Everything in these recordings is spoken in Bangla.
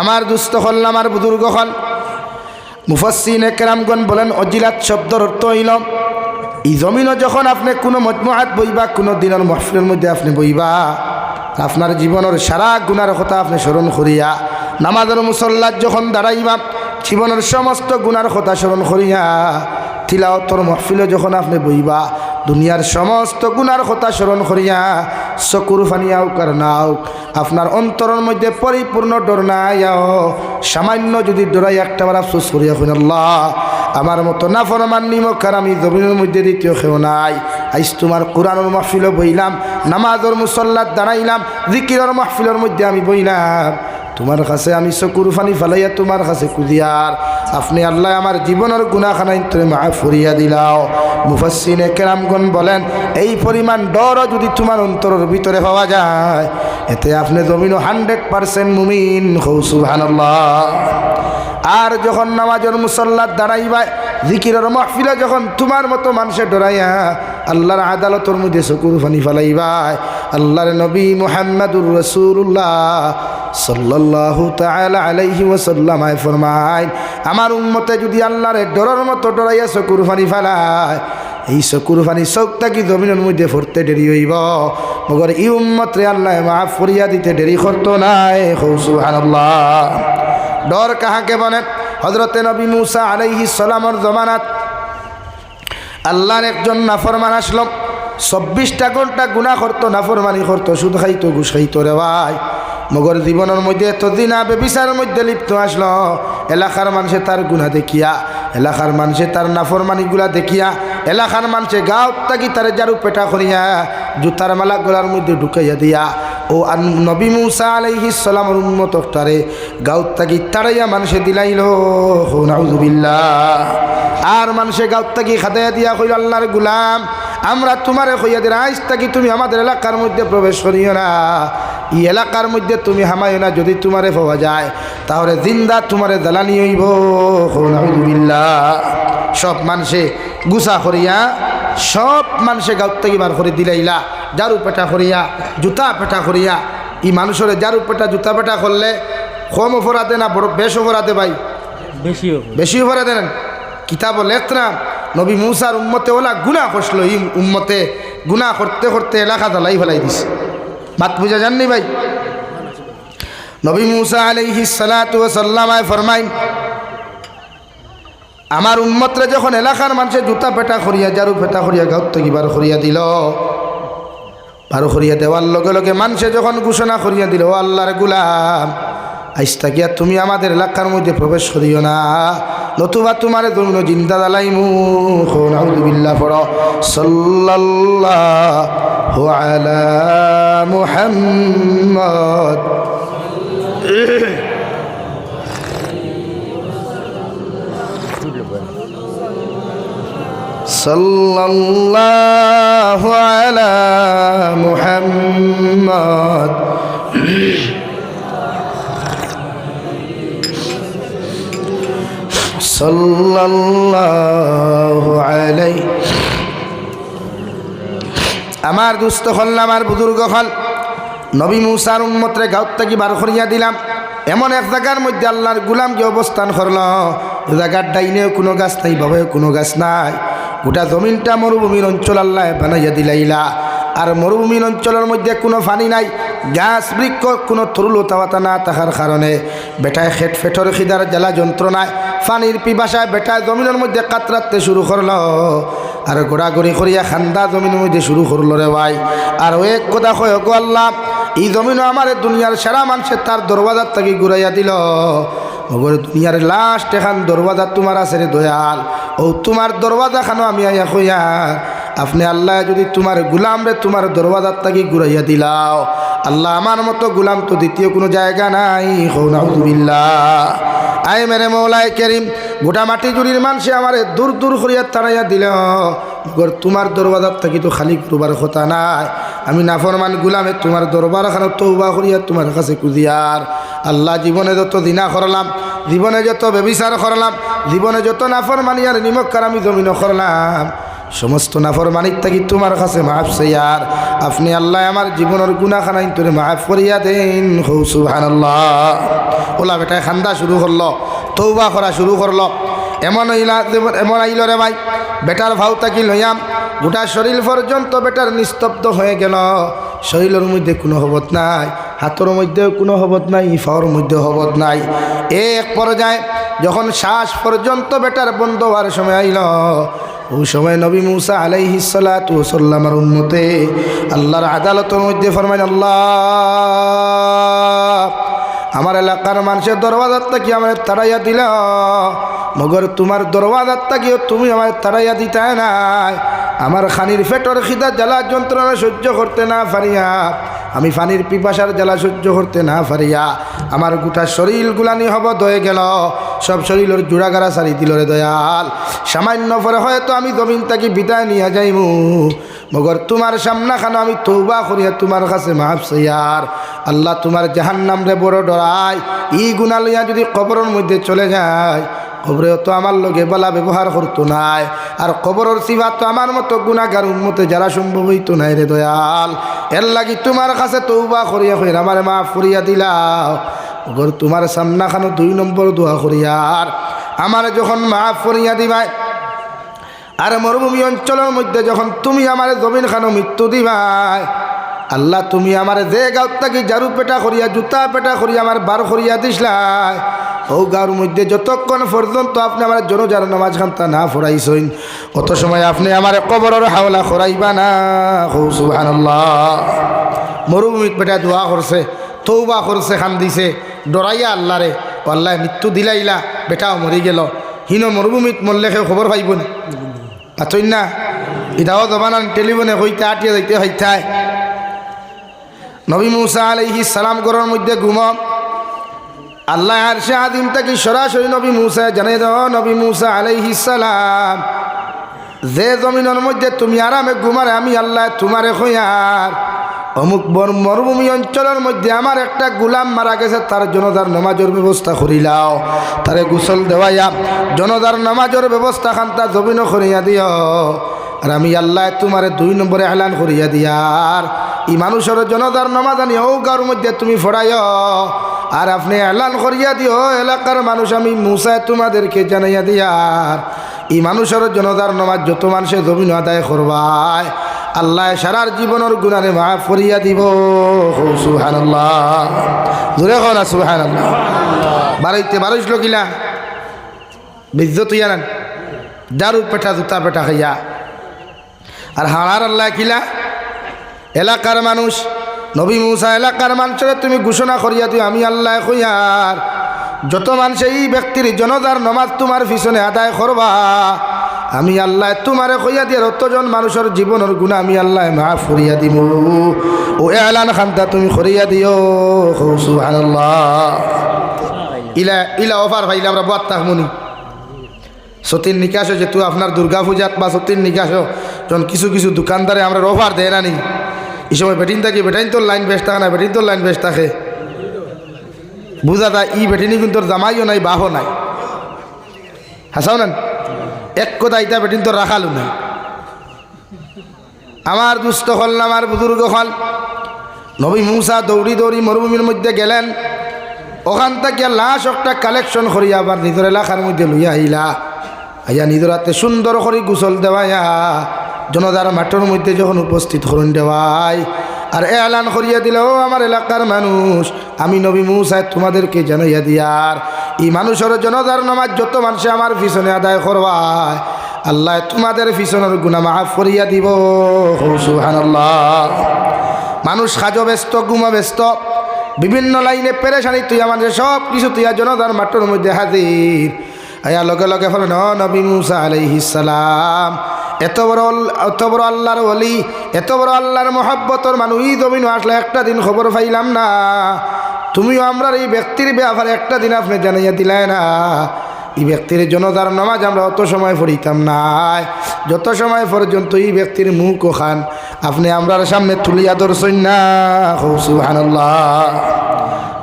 আমার দুস্থ হল, আমার বুজুর্গ হল, মুফাসসিরিনে কেরামগণ বলেন অজিলাত শব্দর অর্থ হইল এই জমিনও যখন আপনি কোনো মজমুআত বইবা, কোনো দিনের মাহফিলের মধ্যে আপনি বইবা, আপনার জীবনের সারা গুনার কথা আপনি স্মরণ করিয়া নামাজের মুসল্লাত যখন দাঁড়াইবা, জীবনের সমস্ত গুনার কথা স্মরণ করিয়া তিলাওয়াতর মাহফিলে যখন আপনি বইবা, দুনিয়ার সমস্ত গুনার কথা স্মরণ করিয়া চকুর পানি আউক আর না আউক আপনার অন্তরের মধ্যে পরিপূর্ণ ডর নাই, সামান্য যদি ডরাই একটাবার আফসোস করিয়া শুন আল্লাহ আমার মতো নাফরমান নিমক আর আমি জমিনের মধ্যে দ্বিতীয় কেউ নাই। আইস তোমার কোরআনের মাহফিলও বইলাম, নামাজের মুসল্লাত দাঁড়াইলাম, জিকিরের মাহফিলের মধ্যে আমি বইলাম, তোমার কাছে আমি চকুর পানি ফালাইয়া তোমার কাছে কুদিয়ার আপনি আল্লাহ আমার জীবনের গুনাহখানাই তুমি মাফ করিয়া দিলাও। মুফাসসিরিনে কেরামগণ বলেন এই পরিমাণ ডরও যদি তোমার অন্তরের ভিতরে পাওয়া যায়, এতে আপনি জমিনও 100% মুমিন। হও সুবহানাল্লাহ। আর যখন নামাজের মুসল্লাত দাঁড়াইবা, জিকিরের মাহফিলে যখন তোমার মতো মানুষের ডরাইয়া আল্লাহর আদালতের মধ্যে চকুর পানি ফালাইবা, আল্লাহর নবী মুহাম্মদুর রাসূলুল্লাহ সাল্লাল্লাহু তাআলা আলাইহি ওয়াসাল্লাম ফরমায় আমার উম্মতে যদি আল্লাহর ডরার মতো ডরাইয়া চকুর পানি ফালায়, এই চকুর পানি চোখটা কি জমিনের মধ্যে পড়তে দেরি হইব, মগর এই উম্মতরে আল্লাহ মাফ করিয়া দিতে দেরি করতো নাই। সুবহানাল্লাহ। ডর কাহাকে বলে? হযরতে নবী মুসা আলাইহিস সালামের জমানাত আল্লাহর একজন নাফরমান আসলো, 24টা ঘন্টা গুনাহ করতো, নাফরমানি করতো, সুদ খাইতো, ঘুষ খাইতো রে ভাই। মগর জীবনের মধ্যে এতদিন বেবিচারের মধ্যে লিপ্ত আসলো, এলাকার মানুষে তার গুনাহ দেখিয়া, এলাকার মানুষে তার নাফরমানিগুলা দেখিয়া, এলাকার মানুষে গাঁও থাকি তার জারু পেটা করিয়া জুতার মালা গলার মধ্যে ঢুকাইয়া দিয়া ও নবী মুসা আলাইহিস সালামের উম্মতটারে গাঁও থাকি তাড়াইয়া মানুষে দিলাইল। নাউযুবিল্লাহ। আর মানুষে গাঁও থাকি খাদাইয়া দিয়া কইল আল্লাহর গোলাম আমরা তোমারে কইয়া দিই আজ থাকি তুমি আমাদের এলাকার মধ্যে প্রবেশ করিও না, এই এলাকার মধ্যে তুমি হামাইও না, যদি তোমারে পাওয়া যায় তাহলে জিন্দা তোমারে জ্বালানি হইব। নাউযুবিল্লাহ। সব মানুষে গুছা করিয়া সব মানুষে গাঁও থেকে বার করে দিলাইলা, জারু পেটা করিয়া, জুতা পেটা করিয়া। এই মানুষের জারু পেটা জুতা পেটা করলে কম অপরাধে না বড় বেশ অপরাধে ভাই? বেশি অপরাধে নেন। কিতাব লেখনা নবী মুসার উম্মতে ওলা গুনাহ করছিল, এই উম্মতে গুনাহ করতে করতে এলাকা জ্বালাই ফেলাই দিছে। বাত বুঝা যাননি ভাই? নবী মুসা আলাইহিস সালাতু ওয়াস সালাম ফরমাইন আমার উম্মতরে যখন এলাকার মানুষের জুতা পেটা করিয়া, জারু পেটা করিয়া গাঁও থেকে বার করিয়া দিল, বার করিয়া দেওয়ার লগে লগে মানুষে যখন ঘোষণা করিয়া দিল ও আল্লাহর গোলাম আজ থাকিয়া তুমি আমাদের এলাকার মধ্যে প্রবেশ করিও না, নতুবা তোমারে দমিনো জিন্দা জ্বালাইমু। নাউযুবিল্লাহ। পড়ো সাল্লাল্লাহু আলা মুহাম্মদ। সাল্লাল্লাহু আলা মুহাম্মদ। সাল্লাল্লাহু আলাইহি। আমার দুস্থ হল, আমার বুজুর্গ হল, নবী মুসার উম্মতরে গাঁও থেকে বার করিয়া দিলাম, এমন এক জায়গার মধ্যে আল্লাহর গোলামকে অবস্থান করল, জায়গার ডাইনেও কোনো গাছ নাই, বাবাও কোনো গাছ নাই, গোটা জমিনটা মরুভূমির অঞ্চল আল্লাহ বানাইয়া দিলাইলা। আর মরুভূমির অঞ্চলের মধ্যে কোনো পানি নাই, গাছ বৃক্ষ কোনো তরুলতা না থাকার কারণে বেটায় খেট ফেটর খিদার জ্বালা যন্ত্রণায় পানির পিপাসায় বেটায় জমিনের মধ্যে কাতরাতে শুরু করলো, আর গোড়াগড়ি করিয়া খান্দা জমিনের মধ্যে শুরু করলো রে ভাই। আর ও এক কথা কয় গো আল্লাহ এই জমিনও আমার দুনিয়ার সেরা মানুষের তার দরওয়াজার থেকে ঘুরাইয়া দিল, ওগর দুনিয়ার লাস্ট এখান দরওয়াজা তোমার আছে রে দয়াল, ও তোমার দরওয়াজা খানো আমি আইয়া কইয়া আপনি আল্লাহ যদি তোমার গুলাম রে তোমার দরওয়াজার থেকে ঘুরাইয়া দিলাও, আল্লাহ আমার মতো গুলাম তো দ্বিতীয় কোনো জায়গা নাই। নাউযুবিল্লাহ। আয় মেরে মৌলায় করিম, গোটা মাটি জুড়ির মানুষে আমার দূর দূর করিয়া তাড়াইয়া দিল, তোমার দরবাজার থাকি তো খালি করবার কথা নাই, আমি নাফরমান গুলামে তোমার দরবার খানো তওবা করিয়া তোমার কাছে কুদিয়ার। আল্লাহ জীবনে যত দিনা করলাম, জীবনে যত ব্যভিচার করলাম, জীবনে যত নাফরমানি আর নিমক্কার আমি জমিন করলাম, সমস্ত নাফরমানির থাকি তোমার কাছে মাফ চাইয়ার আপনি আল্লাহ আমার জীবনের গুনাহখানাই তোরে মাফ করিয়া দেন। হৌ সুবহানাল্লাহ। ওলা বেটায় খান্দা শুরু করলো, তৌবা করা শুরু করলো। এমন আইল রে ভাই, বেটার ভাও তাকি লইয়াম গোটা শরীর পর্যন্ত বেটার নিস্তব্ধ হয়ে গেল। শরীরের মধ্যে কোনো হবত নাই, হাতের মধ্যেও কোনো হবত নাই, পাওয়ার মধ্যে হবত নাই। এক পর্যায়ে যখন শ্বাস পর্যন্ত বেটার বন্ধ হওয়ার সময় আইল, ওই সময় নবী মুসা আলাইহিস সালাতু ওয়াস সালামের উম্মতে আল্লাহর আদালতের মধ্যে ফরমাইন, আল্লাহ আমার এলাকার মানুষের দরওয়াজার থেকে আমার তাড়াইয়া দিল, মগর তোমার দরওয়াজার থেকেও তুমি আমার তাড়াইয়া দিতে নাই। আমার খানির ফেটর খিদা জ্বালা যন্ত্রণা সহ্য করতে না পারিয়া, আমি পানির পিপাসার জ্বালা সহ্য করতে না পারিয়া আমার গোটা শরীর গুলানি হবত হয়ে গেল। সব শরীরের জোড়াগাড়া সারি দিল রে দয়াল। সামান্য পরে হয়তো আমি জমিন তাকে বিদায় নিয়ে যাইমু, মগর তোমার সামনা খানো আমি তৌবা করিয়া তোমার কাছে মাফ চাইয়ার। আল্লাহ তোমার জাহান্নাম রে বড় ডরাই, ই গুনাহ লইয়া যদি কবরের মধ্যে চলে যায়, কবরেও তো আমার লগে বলা ব্যবহার করতো নাই, আর কবরের সিফাত তো আমার মতো গুনাহগার উম্মতে যারা সম্ভব হইতো নাই রে দয়াল। এর লাগি তোমার কাছে তৌবা করিয়া কইরা আমারে মাফ করিয়া দিলাও। মগর তোমার সামনা খানো 2 নম্বর দোয়া করিয়ার আমার যখন মাফ করিয়া দিবাই, আর মরুভূমি অঞ্চলের মধ্যে যখন তুমি আমার জমিন খানো মৃত্যু দিবাই, আল্লাহ তুমি আমার যে গাঁত থাকি জারু পেটা করিয়া জুতা পেটা করিয়া আমার বার করিয়া দিসলাই, ও গাঁর মধ্যে যতক্ষণ পর্যন্ত আপনি আমার জনজার নামাজ খান্তা না ফরাইছেন, অত সময় আপনি আমার কবরের হাওলা করাইবা না। সুবহানাল্লাহ। মরুভূমিত পেটা দোয়া করছে, তৌবা করছে, খান দিছে, ডরাইয়া আল্লাহ রে, আল্লাহ মৃত্যু দিলাইলা, বেটাও মরি গেল। হিন মরুভূমিত মরলে কেউ খবর পাইব না, পাচ্ছেন না? ইদাও জমানান টেলিফোনে হইতে আটিয়া যাইতে হইতায়। নবী মুসা আলাইহিস সালাম ঘরের মধ্যে ঘুম, আল্লাহ আরশে আযীম থেকে সরাসরি নবী মুসা জানাই দাও, নবী মুসা আলাইহিস সালাম যে জমিনের মধ্যে তুমি আরামে ঘুমারে আমি আল্লাহ তোমারে কইয়ার অমুক মরুভূমি অঞ্চলের মধ্যে আমার একটা গোলাম মারা গেছে, তার জনতার নামাজের ব্যবস্থা করিলাও, তারে গোসল দেওয়াইয়া জনতার নামাজের ব্যবস্থা খান্তা জমিন করিয়া দিও। আর আমি আল্লাহ তোমারে 2 নম্বরে এলান করিয়া দিয়ার ই মানুষের জনতার নামাজ আনি ও গাঁর মধ্যে তুমি ফড়াইও, আর আপনি এলান করিয়া দিও এলাকার মানুষ আমি মুসা তোমাদেরকে জানাইয়া দিয়ার ই মানুষের জনতার নামাজ যত মানুষে জমিন আদায় করবায় আল্লাহ সারার জীবনের গুনাহে মাফ করিয়া দিব। সুবহানাল্লাহ। জোরে কও না সুবহানাল্লাহ। বাড়াইতে বারোইশ লোকিলা বিজ্জত ইয়ান দারু পেটা জুতা পেটা খাইয়া, আর হাড়ার আল্লাহ কিলা এলাকার মানুষ নবী মুসা এলাকার মানুষের তুমি ঘোষণা করিয়া দিও আমি আল্লাহ কইয়ার যত মানুষ এই ব্যক্তির জনতার নামাজ তোমার পিছনে আদায় করবা আমি আল্লাহ তোমারে কইয়া দিয়ে অতজন মানুষের জীবনের গুনাহ আমি আল্লাহ মাফ করিয়া দিব। ও এলান খান্তা তুমি করিয়া দিও। সুবহানাল্লাহ। ইলা ইলা অফার ভাইলা আমরা বাত তাহমনি সতীর নিকাশ যেহেতু আপনার দুর্গা পূজাত বা সতীর নিকাশ যখন কিছু কিছু দোকানদারে আমরা অফার দেয় না নি, এই সময় বেটিন থাকি বেটাইন তোর লাইন বেশ থাকে না, বেটিন তোর লাইন বেশ থাকে বুঝা যায় ই বেটিনি কিন্তু তোর জামাইও নাই বাহও নাই, হাসাও না এক কথা ইটা বেটিন তোর রাখালো নাই। আমার দুস্থ হল না আমার বুজুর্গ হল নবী মুসা দৌড়ি দৌড়ি মরুভূমির মধ্যে গেলেন, ওখান থেকে লাশ একটা কালেকশন করিয়া আবার নিজের এলাকার মধ্যে লইয়া আইলা, আইয়া নিজের হাতে সুন্দর করে গোসল দেওয়াইয়া জনতার মাঠের মধ্যে যখন উপস্থিত করুন দেওয়াই আর এলান করিয়া দিল আমার এলাকার মানুষ আমি নবী মুসা তোমাদেরকে জানাইয়া দিয়ার এই মানুষের জনতার নামাজ যত মানুষে আমার পিছনে আদায় করবায় আল্লাহ তোমাদের পিছনের গুনাহ মাফ করিয়া দিব। সুবহানাল্লাহ। মানুষ খাজো ব্যস্ত ঘুমো ব্যস্ত বিভিন্ন লাইনে পেরেশানি তুই আমাদের সব কিছু তুই জনতার মাঠের মধ্যে হাজির আয়া লগে লগে ফলে নবী মুসা আলাইহিস সালাম এত বড় আল্লাহর ওলি এত বড় আল্লাহর মহব্বতর মানুষ এই জমিন আসলে একটা দিন খবর পাইলাম না, তুমিও আমরা এই ব্যক্তির ব্যাপারে একটা দিন আপনি জানাইয়া দিলাই না, এই ব্যক্তির জনতার নামাজ আমরা অত সময় পড়িতাম না, যত সময় পর্যন্ত এই ব্যক্তির মুখ খান আপনি আমরার সামনে তুলিয়া ধরছেন না। সুবহানাল্লাহ।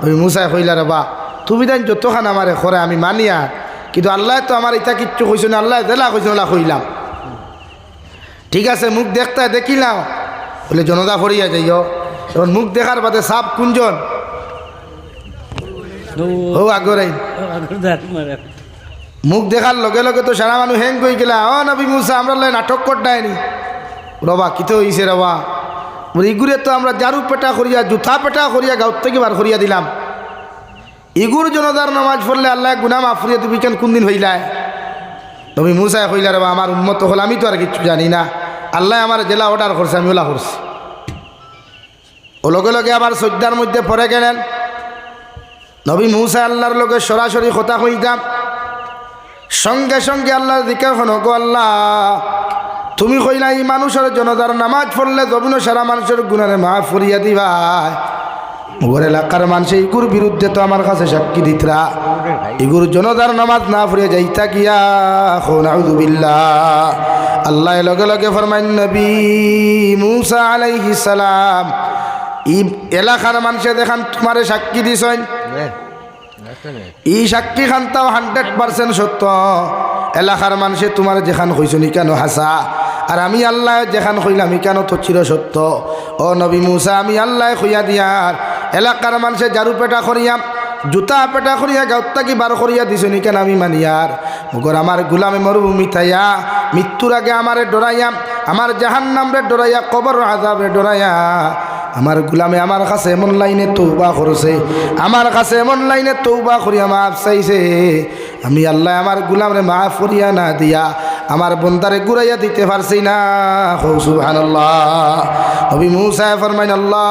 ওই মুসা কইলা রে বা তুমি দেন যতখান আমারে করে আমি মানিয়া, কিন্তু আল্লাহ তো আমার ইটা কিচ্ছু কইছে না, আল্লাহ জেলা কইছে না কইলাম ঠিক আছে মুখ দেখতে দেখিলাম বলে জনতা ফরিয়া যাইও তখন মুখ দেখার বাদে সাপ কুঞ্জন ও আগরাই মুখ দেখার লগে লগে তো সারা মানুষ হ্যাং কই গেলা ও নবী মুসা আমরা নাটক করতাইনি রবা কিতে হইছে রবা বলে ইগুরে তো আমরা জারু পেটা করিয়া জুথা পেটা করিয়া গাঁত থেকে বার করিয়া দিলাম ইগুর জনতার নামাজ পড়লে আল্লাহ গুনাহ মাফ করিয়া দিবি কেন কোন দিন হইলায় নবী মুসা কইলা রে আমার উম্মত হল আমি তো আর কিছু জানি না আল্লাহ আমার জেলা অর্ডার করছে আমি ওলা করছি ও লগে লগে আবার সজ্জার মধ্যে পড়ে গেলেন নবী মুসা আল্লাহর লগে সরাসরি কথা কইতাম সঙ্গে সঙ্গে আল্লাহর দিকে গো আল্লাহ তুমি কইলা এই মানুষের জনতার নামাজ পড়লে জমিন সারা মানুষের গুনারে মাফ করিয়া দিবা ওর এলাকার মানুষ ইগুর বিরুদ্ধে তো আমার কাছে সাক্ষী দিতরা ইগুর জনতার নামাজ না পড়িয়া যাইতা গিয়া নাউযু বিল্লাহ আল্লাহ লগে লগে ফরমাইন নবী মুসা আলাইহিস সালাম ই এলাকার মানুষে দেখান তোমারে সাক্ষী দিছেন এই সাক্ষী খানটাও 100% সত্য এলাকার মানুষে তোমার যেখান কইছনি কেন হাসা আর আমি আল্লাহ যেখান কইলাম কেন তো চির সত্য ও নবী মুসা আমি আল্লাহ কইয়া দিয়ার এলাকার মানুষে জারু পেটা করিয়াম জুতা পেটা করিয়া গাঁত কি বার করিয়া দিছনি কেন আমি মানিয়ার মগর আমার গুলামে মরুভূমি থাইয়া মৃত্যুর আগে আমারে ডরাইয়া আমার জাহান্নামরে ডরাইয়া কবর আযাবে ডরাইয়া আমার গুলামে আমার কাছে এমন লাইনে তৌবা করছে আমার কাছে এমন লাইনে তৌবা করিয়া মাফ চাইছে আমি আল্লাহ আমার গুলামরে মাফ করিয়া না দিয়া আমার বন্দারে ঘুরাইয়া দিতে পারছি না সুবহানাল্লাহ নবী মুসা ফরমাইন আল্লাহ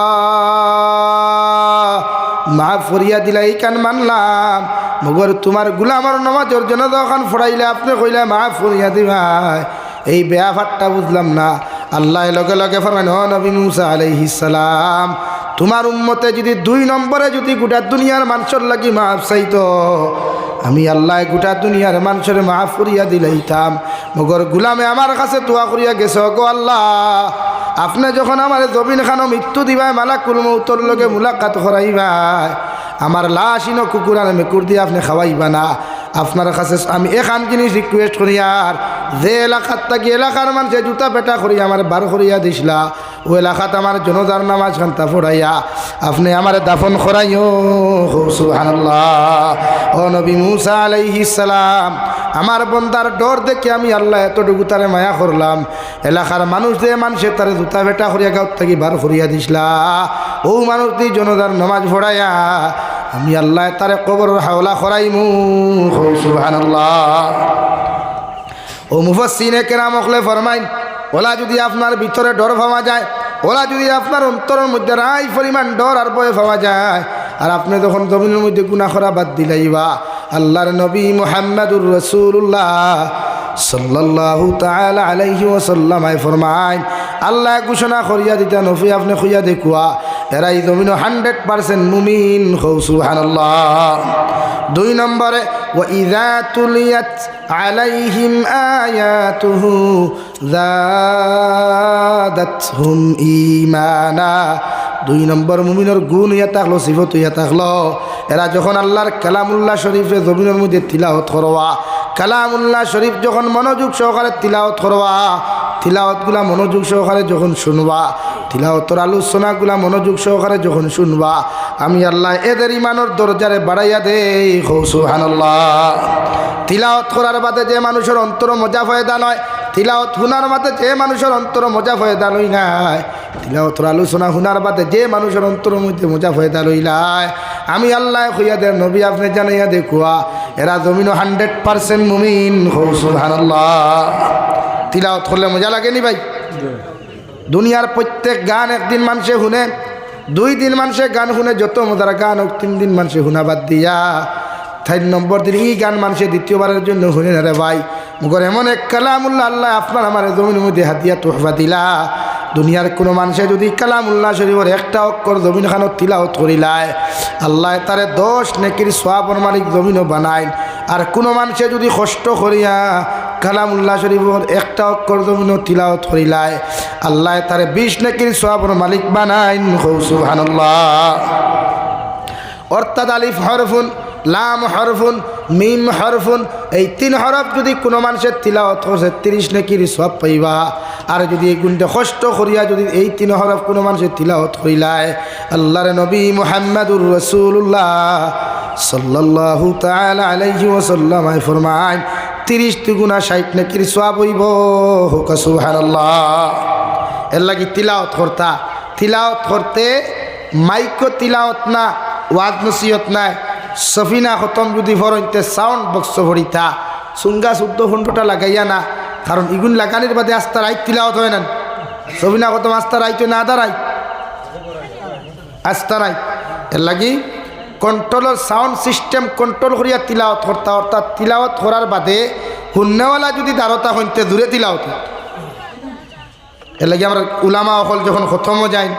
মাফ করিয়া দিলা এই কান মানলাম মগর তোমার গুলামর নামাজের জন্য যখন ফড়াইলে আপনি কইলা মাফ করিয়া দিবা এই বেয়াফারটা বুঝলাম না আল্লাহ লগে লগে ফরমাইন ও নবী মুসা আলাইহিস সালাম তোমার উম্মতে যদি 2 নম্বরে যদি গোটা দুনিয়ার মানুষের লাগি মাফ চাইতো আমি আল্লাহ গোটা দুনিয়ার মানুষের মাফ করিয়া দিলাইতাম মগর গুলামে আমার কাছে দোয়া করিয়া গেছে গো আল্লাহ আপনি যখন আমার জমিন খানো মৃত্যু দিবাই মালাকুল মউতর লগে মুলাকাত করাইবাই আমার লাশ ইনো কুকুর আর মেকুর দিয়ে আপনি খাওয়াইবা না আপনার কাছে আমি এখান জিনিস রিকোয়েস্ট করি আর যে এলাকার থাকি এলাকার মানুষে জুতা পেটা করি আমার বার করিয়া দিসলা ও এলাকাত আমার জনতার নামাজ খান্তা ফোড়াইয়া আপনি আমার দাফন করাইও সুবহানাল্লাহ ও নবী মুসা আলাইহিস সালাম আমার বন্দার ডর দেখে আমি আল্লাহ এতটুকু তারে মায়া করলাম এলাকার মানুষ যে মানুষে তারে জুতা পেটা করিয়া গাঁত থাকি বার করিয়া দিসলা ও মানুষ দিয়ে জনতার নামাজ ফোড়াইয়া আমি আল্লাহ তারে কবর হাওলা করাইমু সুবহানাল্লাহ ও মুফাসসিনে কেরাম ওখলে ফরমাইন ওলা যদি আপনার ভিতরে ডর পাওয়া যায় ওলা যদি আপনার অন্তরের মধ্যে রাই পরিমাণ ডর আর ভয় পাওয়া যায় আর আপনি যখন জমিনের মধ্যে গুনাহ করা বাদ দিলাইবা আল্লাহর নবী মুহাম্মদুর রাসূলুল্লাহ সাল্লাল্লাহু তাআলা আলাইহি ওয়াসাল্লাম ফরমাইন আল্লাহ ঘোষণা করিয়া দিতা নবী আপনি কইয়া দেখুয়া এরাই জমিন 100% মুমিন সুবহানাল্লাহ 2 নম্বরে ওয়া ইযা তুলিয়াত আলাইহিম আয়াতুহু যাদাতহুম ঈমানা 2 নম্বর মুমিনের গুণ ইয়া থাকলো সিফত ইয়া থাকলো এরা যখন আল্লাহর কালামুল্লাহ শরীফে জমিনের মধ্যে তিলাওয়াত করবা কালামুল্লাহ শরীফ যখন মনোযোগ সহকারে তিলাওয়াত করবা তিলাওয়াতগুলা মনোযোগ সহকারে যখন শুনবা তিলাওয়াতের আলোচনাগুলা মনোযোগ সহকারে যখন শুনবা আমি আল্লাহ এদের ইমানের দরজারে বাড়াইয়া দেই সুবহানাল্লাহ তিলাওয়াত করার বাদে যে মানুষের অন্তর মজা ফয়দা নয় তিলাওয়াত শোনার বাদে যে মানুষের অন্তর মজা ফয়দা লই নাই তিলাওয়াতের আলোচনা শোনার বাদে যে মানুষের অন্তর মধ্যে মজা ফয়দা লইলাই আমি আল্লাহ কইয়া দে নবী আপনি জানাইয়া দেখুয়া এরা জমিন 100% মুমিন সুবহানাল্লাহ তিলাওয়াত করলে মজা লাগেনি ভাই দুনিয়ার প্রত্যেক গান একদিন মানুষে শুনে 2 দিন মানুষে গান শুনে যত মজার গান 3 দিন মানুষে শুনা বাদ দিয়া 4 নম্বর দিন এই গান মানুষে দ্বিতীয়বারের জন্য শুনে না রে ভাই মগর এমন এক কালামুল্লাহ আল্লাহ আপনার আমার জমিনের মধ্যে হাতিয়া তোহফা দিলা দুনিয়ার কোনো মানুষে যদি কালামুল্লাহ শরীফের একটা অক্ষর জমিন খানত তিলাওয়াত করিলায় আল্লাহ তারে 10 নেকির সওয়াবের মালিক জমিনও বানায় আর কোনো মানুষে যদি কষ্ট করিয়া কালামুল্লাহ শরীফের একটা অক্ষর জমিনও তিলাওয়াত করিলায় আল্লাহ তারে 20 নেকির সওয়াবের মালিক বানায় সুবহানাল্লাহ অর্থাৎ আলিফ হরফুন লাম হরফুন, মিম হরফুন, এই 3 হরফ যদি কোনো মানুষের তিলাওয়াত করছে 30 নেকির সওয়াব পাইবা। আর যদি এই গুণটা কষ্ট করিয়া যদি এই 3 হরফ কোনো মানুষের তিলাওয়াত করিলায়, আল্লাহর নবী মুহাম্মদুর রাসূলুল্লাহ সাল্লাল্লাহু তাআলা আলাইহি ওয়াসাল্লাম ফরমায় 30 দুগুণা 60 নেকির সওয়াব হইব। সুবহানাল্লাহ। এর লাগি তিলাওয়াত করতে মাইকো তিলাওয়াত না, ওয়াজ নসিহত নাই। সফিনা খতম যদি ফরইতে সাউন্ড বক্স ভরিতা সুঙ্গা 14 ঘন্টা লাগাইয়া না, কারণ ইগুন লাগানির বাদে আস্তা রাইত তিলাওয়াত হয় না। সফিনা খতম আস্তা রাইতে না দাঁড়াই আস্তা রাইত। এর লাগি কন্ট্রোলের সাউন্ড সিস্টেম কন্ট্রোল করিয়া তিলাওয়াত করতা, অর্থাৎ তিলাওয়াত করার বাদে হুন্নেওয়ালা যদি দাঁড়তা হইতে দূরে তিলাওয়াত। এর লাগে আমরা উলামা অকল যখন খতমও যাই,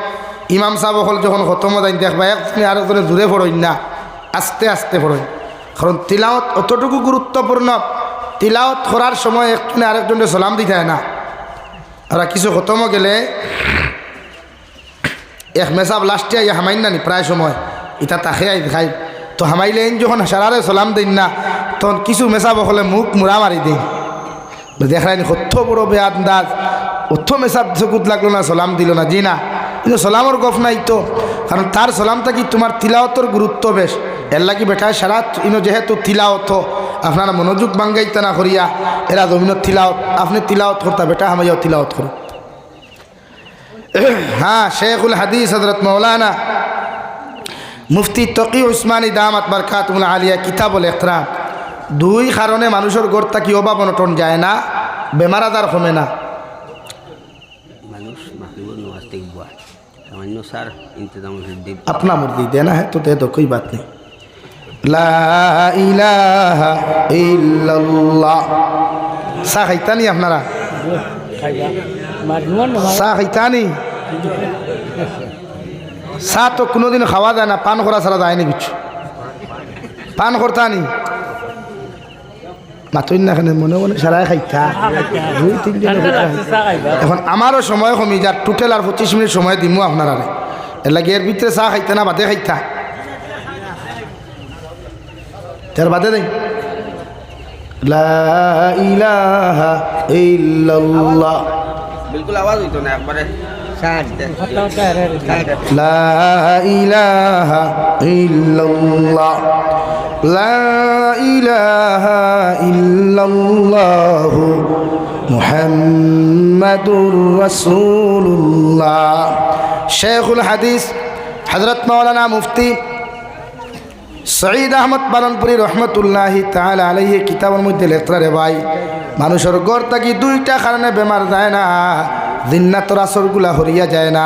ইমাম সাহেব অকল যখন খতমও যাই দেখবা একজনে আরেকজনে দূরে পড়ই না, আস্তে আস্তে পড়ই। কারণ তিলাওয়াত অতটুকু গুরুত্বপূর্ণ, তিলাওয়াত করার সময় একজনে আরেকজনে সালাম দিতে হয় না। আমরা কিছু খতমও গেলে এক মেসাব লাস্টে আইয়া হামাইন নানি প্রায় সময় ইটা তাকে আই খাই, তো হামাইলে যখন সারারে সালাম দিন না, তখন কিছু মেসাব হলে মুখ মুড়া মারি দিন। দেখায়নি কত বড় বেআন্দাজ, অর্থ মেসাব চকুত লাগলো না, সালাম দিল না। জি না, কিন্তু সালামর গফ নাই তো, কারণ তার সালামটা কি তোমার তিলাওয়াতর গুরুত্ব বেশ। এর লাগি বেটায় সারা যেহেতু তিলাওয়াত আপনারা মনোযোগ বাঙ্গাইতে না করিয়া এরা জমিনের তিলাওয়াত, আপনি তিলাওয়াত করতা বেটা হামাইয়াও তিলাওয়াত করো। হ্যাঁ, শেখুল হাদিস হযরত মাওলানা মুফতি তকি উসমানী দামাত বারকাতুহুল আলিয়া কিতাবুল ইকরাম 2 কারণে মানুষের ঘর থাকি অভাব অনটন যায় না, বেমার আজার কমে না। अपना मुर्दी देना है तो दे दो, कोई बात नहीं। ला इलाहा इल्लल्लाह। सा खाइता नहीं अपनारा, सा खाइता नहीं, सा तो কোনো দিন খাওয়া যায় না, পান করা ছাড়া যায় না কিছু, পান করতা নি মাতই না, এখানে মনে মনে সারাই খাইতা 2-3 দিন। এখন আমারও সময় কমি যার, টোটাল আর 25 মিনিট সময় দিমু আপনারা। এর লাগে এর ভিতরে চা খাইতা না বাদে খাইতা, তার বাদে দেই লা ইলাহা ইল্লাল্লাহ। বিলকুল আওয়াজ হইতো না একবারে লা ইলাহা ইল্লাল্লাহ, লা ইলাহা ইল্লাল্লাহ মুহাম্মাদুর রাসূলুল্লাহ। শেখুল হাদিস হযরত মাওলানা মুফতি সঈদ আহমদ বালনপুরি রহমতুল্লাহি তাআলা আলাইহি কিতাবের মধ্যে লেখা রে ভাই, মানুষের গড় থাকি 2টা কারণে বেমার যায় না, জিন্নাতর আসরগুলা হরিয়া যায় না,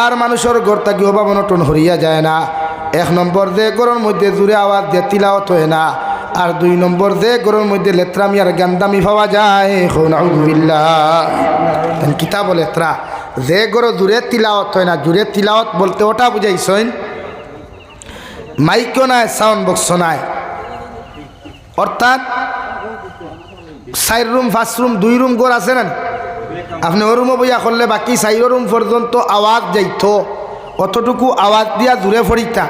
আর মানুষের গড় থাকি অভাব অনটন হরিয়া যায় না। 1 নম্বর যে গড়ের মধ্যে জোরে আওয়াজ দিয়ে তিলাওয়াত হয় না, আর 2 নম্বর যে গড়ের মধ্যে লেত্রামি আর গান্দামি পাওয়া যায়। নাউযুবিল্লাহ। কিতাব লেত্রা যে গড়ে জোরে তিলাওয়াত হয় না, জোরে তিলাওয়াত বলতে ওটা বুঝাইছেন মাইকও নাই, সাউন্ড বক্স নাই, অর্থাৎ 4 রুম 5 রুম 2 রুম ঘর আছে না, আপনি ও রুমও বইয়া করলে বাকি 4 রুম পর্যন্ত আওয়াজ যাইত, অতটুকু আওয়াজ দিয়া দূরে ফরিতা।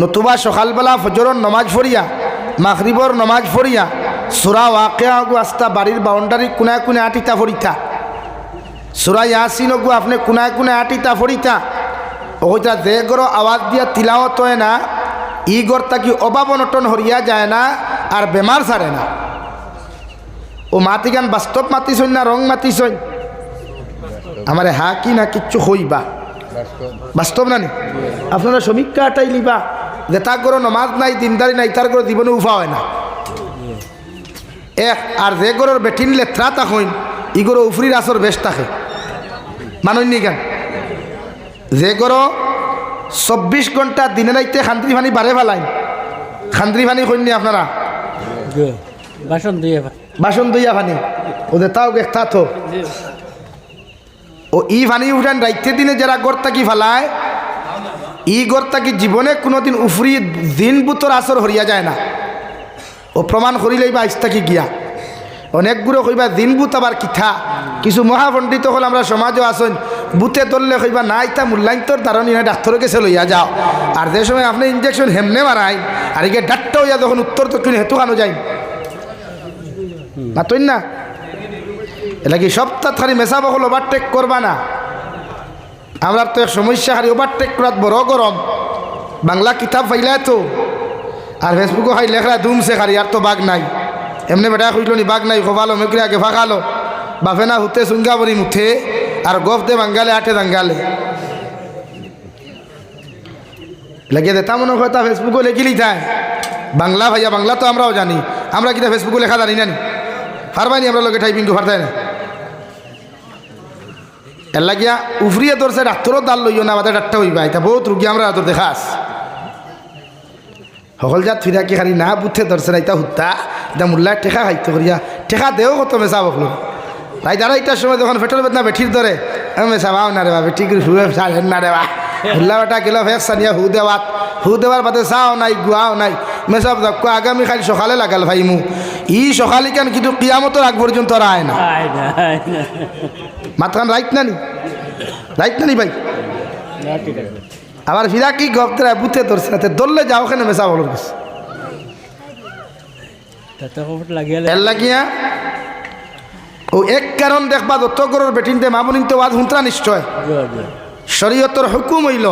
নতুবা সকালবেলা ফজরের নমাজ ফরিয়া, মাগরিবর নমাজ ফরিয়া, সূরা ওয়াকিয়া আস্তা বাড়ির বাউন্ডারি কোনায় কোনায় আটিতা ফরিতা, সূরা ইয়াসিন আপনি কোনায় কোনায় আটিতা ফরিতা। ওইটা যে গড় আওয়াজ দিয়া তিলাওয়াত হয় না, ই গড় তাকি অভাব অনটন হরিয়া যায় না, আর বেমার ছাড়ে না। ও মাতি গান বাস্তব মাতিছই না রং মাতিছই? আমার হা কি না কিচ্ছু হইবা বাস্তব না নি? আপনারা সমীক্ষা আটাই লিবা যে তার গড় নমাজ নাই, দিনদারি নাই, তার গড় জীবনে উফা হয় না। আর যে গড়ের বেটিন লেত্রা তাকইন, ই গড় উফরির আসর বেশ থাকে মাননি গান। যে গড় 24 ঘন্টা দিনে রাইতে খান্দ্রি পানি বারে ফেলাইন, খান্দ্রি পানি কইনি আপনারা বাসন ধুইয়া পানি ওদের তাও একটা তো ও ই পানি উঠান রাইতে দিনে যারা গড় থাকি ফেলায়, ই গড় থাকি জীবনে কোনোদিন উফরি দিন বুতর আসর হরিয়া যায় না। ও প্রমাণ করিলেই বা ইস্তাকি গিয়া অনেকগুলো কইবা দিন বুত আবার কিথা। কিছু মহাপণ্ডিত হল আমরা সমাজও আসেন, বুথে ধরলে কইবা না ইতা মূল্যায়ন তোর ধারণী না ডাক্তারের কাছে লইয়া যাও। আর যে সময় আপনি ইঞ্জেকশন হেমনে মারাই আর একে ডাক্তার হইয়া যখন উত্তর দক্ষিণ হেতু কানো যাই না তুই না এটা কি সপ্তাহ খালি মেশা বকল ওভারটেক করবা না। আমরা তো এক সমস্যা খালি ওভারটেক করাত বড় গরম বাংলা কিতাব ফাইলা তো আর ফেসবুকে খাই লেখা দুমছে খালি আর তো বাঘ নাই এমনি বেটা খুঁজলো নি বাঘ নাই খোফালো মেকরে আগে ফাঁকালো বাফে না হুতে সুঙ্গা বরি মুথে আর গফ দে বাঙ্গালে আটে দাঙ্গালে লেগে দে তা মনে হয় তা ফেসবুকে লেখিলি যায় বাংলা ভাইয়া বাংলা তো আমরাও জানি আমরা কিনা ফেসবুকে লেখা জানি না পারবানি আমরা লোকে টাইপিংটু পারতাই না এর লাগিয়া উফরিয়ে ধরছে ডাক্তারও দাল লইও না আমাদের ডাক্তার হইবা এটা বহুত রুগী আমরা তোর দেখাস সকল জাত ফিরা কি খালি না বুথে ধরছে না এটা হুত্তা এটা মূল্যার টেকা খাইতে করিয়া টেকা দেও কত মেশা বকলো তাই যারা এইটার সময় যখন পেট্রোল বেদনা বেঠির ধরে মেশা পাও না রে বা বেটি শুয়ে সারেন না রে বা মুল্লা বেটা গেল ফেক সানিয়া হু দেওয়ার বাদে চাও নাই গুয়াও নাই মেসব দেখো আগামী খালি সকালে লাগাল ভাই মু ই সকালে কেন কিন্তু কিয়ামতের আগ পর্যন্ত আর আয় না মাতখান রাইট না নি ভাই আবার ফিরা কি গপ্তরা বুথে ধরছে না ধরলে যাও ওখানে মেসা বলো লাগিয়া ও এক কারণ দেখবা দত্ত গরুর বেটিনতে মামুনিতে ওয়াজ হুঁতরা নিশ্চয় শরীয়তর হুকুম হইল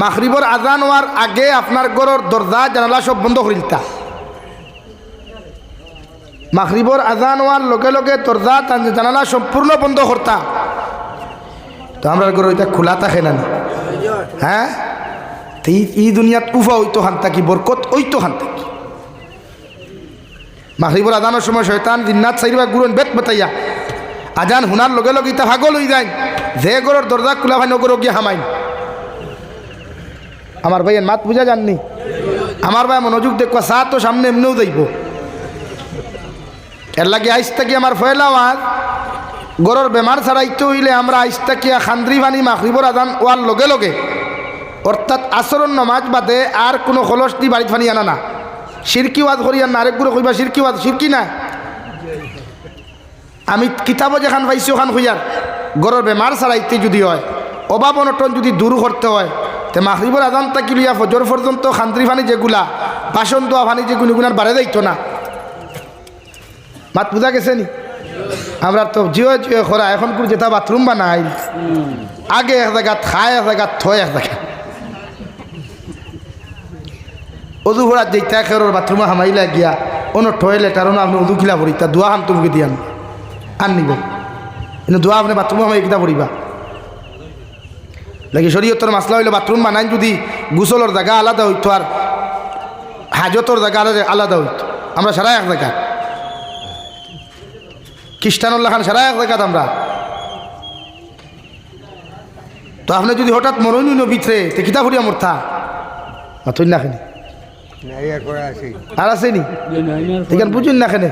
মাগরিবর আজান হওয়ার আগে আপনার ঘরের দরজা জানালা সব বন্ধ করিলতা মাগরিবর আজান হওয়ার লগে লগে দরজা জানালা সম্পূর্ণ বন্ধ করতা তো আমরা ঘরে ওইটা খোলা থাকে না হ্যাঁ এই দুনিয়াত উফা হইতো খান থাকি বরকত ওইতো খান থাকি মাগরিবর আজানের সময় শয়তান দিননাথ সাইরবা গুরন বেত বতাইয়া আজান হুনার লগে লগে ইতা ভাগল হয়ে যায় যে ঘরের দরজা খোলা ভাই নগর গিয়ে হামাইন আমার ভাইয়ের মাত বুঝা যাননি আমার ভাই মনোযোগ দেখবা চা তো সামনে এমনিও যাইব এর লাগে আইস থাকি আমার ফয়লা আওয়াজ গরর বেমার ছাড়াইতে হইলে আমরা আইস থাকিয়া খান্দ্রি বানি মাগরিবর আজান ওয়ার লগে লগে অর্থাৎ আসরণ নমাজ বাদে আর কোনো খলস দি বাড়ি ফানি আনা না সিরকি ওয়াজ করি আর আরেক গুলো কইবা সিরকি ওয়াজ সিরকি না আমি কিতাবও যেখান পাইছি ওখান খুঁজার গরর বেমার ছাড়াইতে যদি হয় অভাব অনটন যদি দূর করতে হয় তে মাগরিবর আজান তাকি লইয়া ফজর পর্যন্ত খান্দ্রি ফানি যেগুলা বাসন দোয়া ফানি যেগুলো গুনার বাড়ে যাইতো না মাত বুঝা গেছে নি আমরা তো জিও জিও খরা এখন করে যেটা বাথরুম বানাই আগে এক জায়গা খায় এক জায়গা থয় এক জায়গা অজু ভরাত যেটা খেরোর বাথরুমে হামাইলা গিয়া অন্য টয়লেট আর আপনি অজু খিলা ভরি তা দোয়া হাম তুমি দিয়ান আন নিব কিন্তু দোয়া আপনি বাথরুমে হামাই কিতা ভরিবা লাগি শরীয়তের মাসলা হইলে বাথরুম বানাই যদি গোসলের জায়গা আলাদা হইতো আর হাজতর জায়গা আলাদা হইতো আমরা সারা এক জায়গা খ্রিস্টানুল্লাহ খান সারা এক জায়গা আমরা তো আপনি যদি হঠাৎ মরুন ভিতরে তো কিতা ফুরিয়া মরথা মাথুন না খানি আর আসেনি এখানে বুঝুন না খানে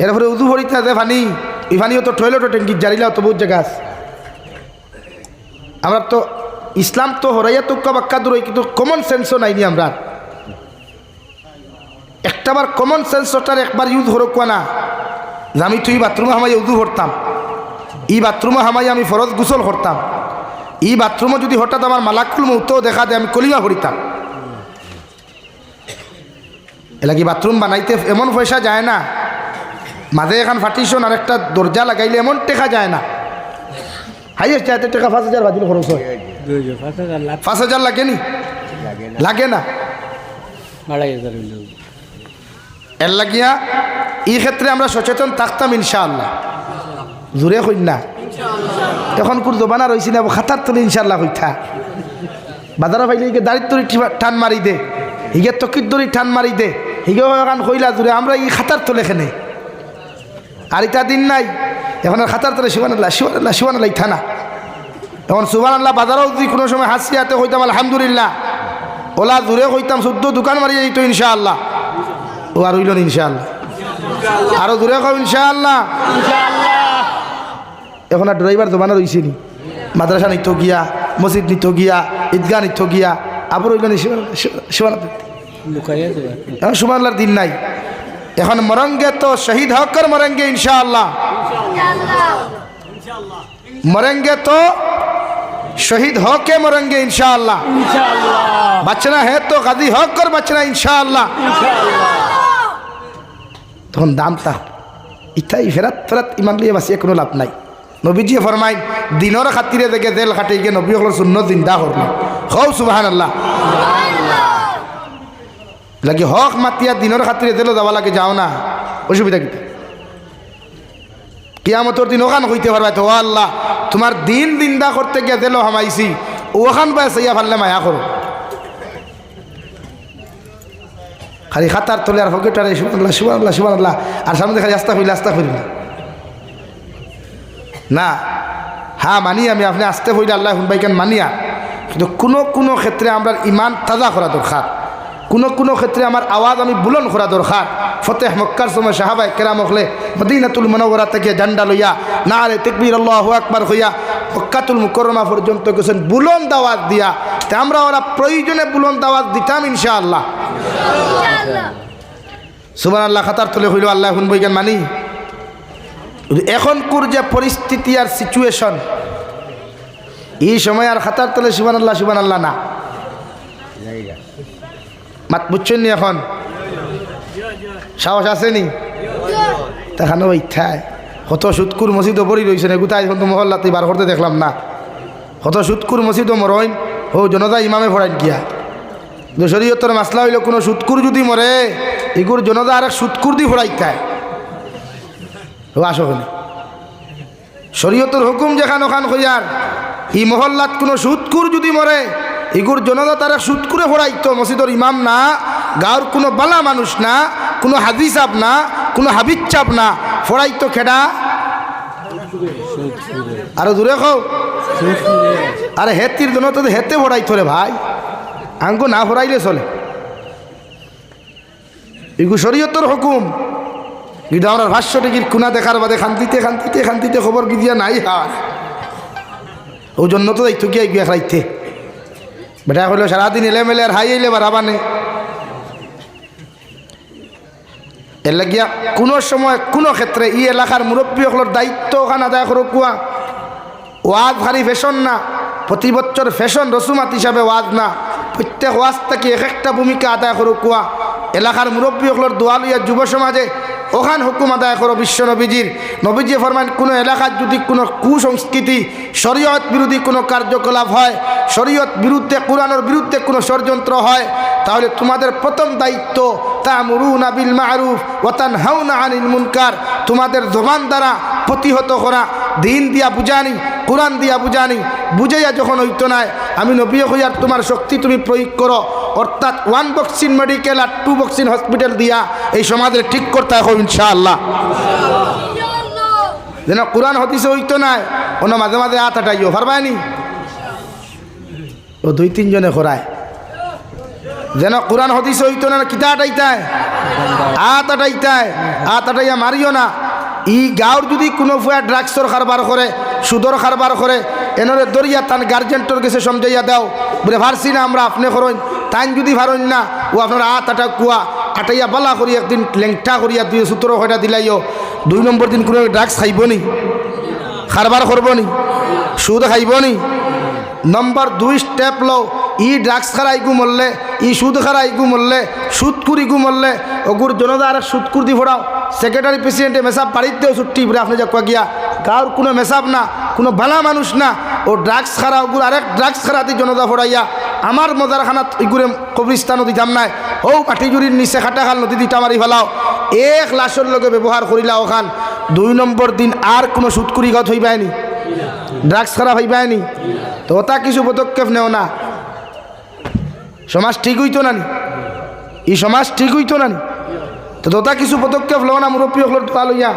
এরপরে উদু ভরিতে আছে ফানি এই ফানিও তো টয়লেটও ট্যাঙ্কি জারিলাও তো বহুত জায়গা আছে আমরা তো ইসলাম তো হরাইয়া তুক্কা বাক্কা দূর কিন্তু কমন সেন্সও নাইনি আমরা একটাবার কমন সেন্সটার একবার ইউজ হরকুয়া না যে আমি তুই বাথরুমে হামাই উদু ভরতাম এই বাথরুমে হামাই আমি ফরজ গোসল করতাম এই বাথরুমে যদি হঠাৎ আমার মালাকুল মৌতও দেখা দেয় আমি কলিমা ভরিতাম এলাকি বাথরুম বানাইতে এমন পয়সা যায় না মাঝে এখন ফাটিশন আর একটা দরজা লাগাইলে এমন টেকা যায় না হাইয়েস্ট যাইতে টাকা 5,000 বাজিল খরচ হয় 5,000 লাগেনি লাগে না এর লাগিয়া এই ক্ষেত্রে আমরা সচেতন থাকতাম ইনশাআল্লাহ জোরে হইন না এখন কোন জবানা রয়েছি না খাতার তলে ইনশাআল্লাহ হইতা বাজারে পাইলে দাঁড়িয়ে তরি টান মারি দে হিগে তকির দড়ি টান মারি দে হিগে এখন কইলা জোরে আমরা এই খাতার তলে এখানে আর এটা দিন নাই এখন আর খাতার তলে শিবানাল্লাহ থানা এখন সুবহানাল্লাহ বাজারেও যদি কোনো সময় হাসিয়াতে হইতাম আলহামদুলিল্লাহ ওলা জোরে হইতাম শুদ্ধ দোকান মারি যাইতো ইনশাআল্লাহ ও আর হইল ইনশাআল্লাহ আরো দূরে খাও ইনশাআল্লাহ এখন আর ড্রাইভার জমানা রয়েছে নি মাদ্রাসা নিত গিয়া মসজিদ নিত গিয়া ঈদগাহ নিত গিয়া আবার হইল এখন সুবহানাল্লাহর দিন নাই এখন মরঙ্গে তো শহীদ হকর মরঙ্গে ইনশাআল্লাহ मरेंगे तो शहीद होके मरेंगे इंशाअल्लाह बचना है तो गाजी होकर बचना इंशाअल्लाह তখন দামটা ইতাই ফেরাত ফেরাত ইমান লিয়ে বাঁচিয়ে কোনো লাভ নাই নবীজি ফরমাইন দিনের খাতিরে দেখে জেল খাটে গিয়ে নবী হল শূন্য জিন্দা করলো হও সুবহানাল্লাহ লাগে হক মাতিয়া দিনের খাতিরে জেলও যাওয়া লাগে যাও না অসুবিধা কি কিয়ামতের দিন ওখান হইতে পারবে তো আল্লাহ তোমার দিন দিন্দা করতে গিয়ে জেলও হামাইছি ওখান পায় সাইয়া ফাললে মায়া করো খালি খাতার তোলে আর ফকেটারে সুবহানাল্লাহ সুবহানাল্লাহ সুবহানাল্লাহ আর সামনে খালি আস্তা করি না হ্যাঁ মানি আমি আপনি আস্তে হইলে আল্লাহ হুনবাই কেন মানিয়া কিন্তু কোনো ক্ষেত্রে আমরা ইমান তাজা করা দরকার কোনো ক্ষেত্রে আমার আওয়াজ আমি বুলন করা দরকার ফতেহ মক্কার সময় সাহাবায়ে কেরাম হলে মদিনাতুল মুনাওয়ারা থেকে ঝান্ডা লইয়া নারে তাকবীর আল্লাহু আকবার হইয়া মক্কাতুল মুকাররমা পর্যন্ত গেছেন বুলন্দ আওয়াজ দিয়া তে আমরা ওরা প্রয়োজনে বুলন্দ আওয়াজ দিতাম ইনশাআল্লাহ সুবহানাল্লাহ খাতার তলে হইল আল্লাহ হুনবাই কেন মানি এখনকার যে পরিস্থিতি আর সিচুয়েশন এই সময় আর খাতার তলে সুবহানাল্লাহ সুবহানাল্লাহ না মাত বুঝছেন নি এখন সাহস আসেনি দেখানো ইচ্ছায় কত সুৎকুর মসজিদও পড়ি রয়েছে না গোটাই এখন তো মহল্লাতে বার করতে দেখলাম না কত সুৎকুর মসজিদও মরইন ও জনতা ইমামে পড়াইন গিয়া শরীয়তের মাসলা হইল কোনো সুৎকুর যদি মরে এগুর জনতা আর এক সুৎকুর দি ফোড়াইতায় ও আসনি শরীয়তের হুকুম যেখান ওখান হইয়ার এই মহল্লাত কোনো সুৎকুর যদি মরে এগুর জনতা তারা সুৎকুরে ফোড়াইতো মসজিদের ইমাম না গাঁর কোনো বালা মানুষ না কোনো হাদিস চাপ না কোনো হাবিজ চাপ না ফোড়াইতো খেডা আরো দূরে খাও আরে হেতির জনতা তো হেতে ফোড়াইতো রে ভাই আঙ্গু না ফোড়াইলে চলে এগু শরীয়তের হুকুম কিন্তু আমরা ভাষ্য টিকির কুনা দেখার বাদে খান্তিতে খবর বিদিয়া নাই হার ও জন্য তো দায়িত্ব গিয়ে গিয়া খাইতে বেটা হইলো সারাদিন এলেমেলে আর হাই এলে বাড়াবানে এর লাগিয়া কোনো সময় কোনো ক্ষেত্রে ই এলাকার মুরব্বী হলোর দায়িত্ব ওখানে আদায় করো কুয়া ওয়াজ ভারী ফ্যাশন না প্রতি বছর ফ্যাশন রসুমাত হিসাবে ওয়াজ না প্রত্যেক ওয়াজ থেকে এক একটা ভূমিকা আদায় করো কুয়া এলাকার মুরব্বী হলোর দোয়া লইয়া যুব সমাজে ওখান হুকুম আদায় করো বিশ্ব নবীজি ফরমান কোনো এলাকার যদি কোনো কুসংস্কৃতি শরীয়ত বিরোধী কোনো কার্যকলাপ হয় শরীয়ত বিরুদ্ধে কোরআনের বিরুদ্ধে কোনো ষড়যন্ত্র হয় তাহলে তোমাদের প্রথম দায়িত্ব তা'মুরুনা বিল মা'রুফ ওয়া তানহাউনা আনিল মুনকার তোমাদের জবান দ্বারা প্রতিহত করা দিন দিয়া বুঝানি কোরআন দিয়া বুঝানি বুঝাইয়া যখন হইতো না আমি নবী হইয়ার তোমার শক্তি তুমি প্রয়োগ করো অর্থাৎ 1 বক্সিন মেডিকেল আর 2 বক্সিন হসপিটাল দিয়া এই সমাজের ঠিক করতে হবে ইনশাআল্লাহ যেন কোরআন হাদিসে হইতো না অন্য মাঝে মাঝে হাত আটাইও পারবানি ও 2-3 জনে করায় যেন কোরআন হাদিসে হইতো না কিতা আটাইতায় হাত আটাইয়া মারিও না ই গাঁর যদি কোনো ফুয়া ড্রাগসর কারবার করে সুদর কারবার করে এনরে দরিয়া তান গার্জেন্টর কাছে সমঝাইয়া দাও বলে ভারছি না আমরা আপনি করেন তাই যদি ভারেন না ও আপনার আটা কুয়া আটাইয়া বালা করি একদিন লেংটা করিয়া 2-17 দিলাইও 2 নম্বর দিন কোনো ড্রাগস খাইব নি কারবার করব নি সুদ খাইব নি নম্বর 2 স্টেপ লো ই ড্রাগস খারাই গু মরলে ই সুদ খারাই গু মরলে সুদ কুরি গু মরলে ওগুর জনতা আর সুদ কুর দি ফোড়াও সেক্রেটারি প্রেসিডেন্টে মেসাব বাড়িতেও ছুটি বলে আপনি যা গিয়া গাঁর কোনো মেসাব না কোনো ভালা মানুষ না ও ড্রাগস খারা ওগুর আরেক ড্রাগস খারাতি জনতা ফোড়াইয়া আমার মজারখানাত ইগুরে কবরিস্তানও দিতাম নাই ও কাঠিজুরির নিচে খাটাখাল নদী দিটা মারি ফেলাও এক লাশের লগে ব্যবহার করিলা ওখান 2 নম্বর দিন আর কোনো সুদকুরি গত হইবায়নি ড্রাগস খারাপ হইবায়নি তো ওটা কিছু পদক্ষেপ নেও না সমাজ ঠিক হইতো না এই সমাজ ঠিক হইতো না তো ওটা কিছু পদক্ষেপ লো না মুরব্বী হল দোয়া লইয়া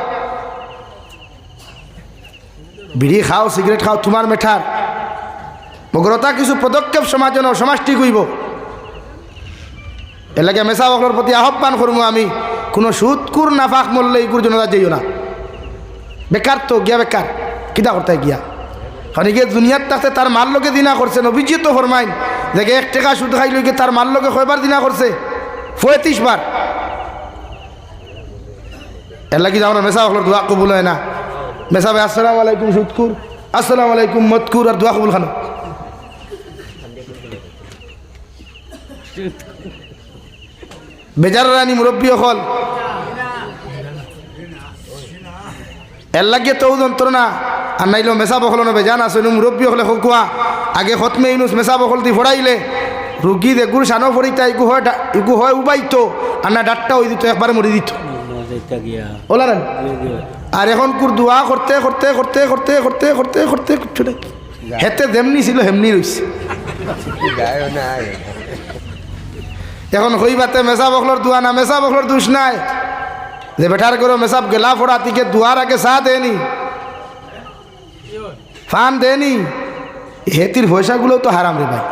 বিড়ি খাও সিগারেট খাও তোমার মেঠার মগরতা কিছু পদক্ষেপ সমাজ ঠিক হইব এর লাগে মেসা বকলর প্রতি আহ্বান করবো আমি কোনো সুদকুর নাফাক মরলে এইগুর জন্য যাইও না বেকার তো গিয়া বেকার কিতা করতে গিয়া কারণ গিয়ে দুনিয়ার থাকতে তার মার লোকে দিনা করছে নবীজি তো ফরমাইন দেখে 1 টাকা সুদ খাই লইকে তার মার লোকে কয়বার দিনা করছে 35 বার এর লাগে আমরা মেসা বকলর দোয়া কবুল হয় না মেসা ভাই আসসালামু আলাইকুম সুদকুর আসসালামু আলাইকুম মতকুর আর দোয়া কবুল খানো বেজার রানী মুরব্বী হল এর লাগিয়ে তো যন্ত্রণা আর নাইলেও মেসা বখল না বেজান আসলে মুরব্বী হলে হকুয়া আগে হতমে ইনুস মেসা বখল দি ফোড়াইলে রুগী দেগুর সানো ফড়িতা ইগু হয় উবাইতো আর না ডাটটা ওই দিত একবারে মরি দিত ওলা না আর এখন কুর দোয়া করতে করতে করতে করতে করতে করতে করতে কিচ্ছু নাই হেতে যেমনি ছিল হেমনি রইছে এখন হইবাতে মেসা বখলর দোয়া না মেসা বখলর দুষ নাই যে বেটার করো মেসাব গেলা ফোড়া তিকে দুয়ার আগে চা দেনি ফান দেনি হেতির পয়সাগুলো তো হারাম রে ভাই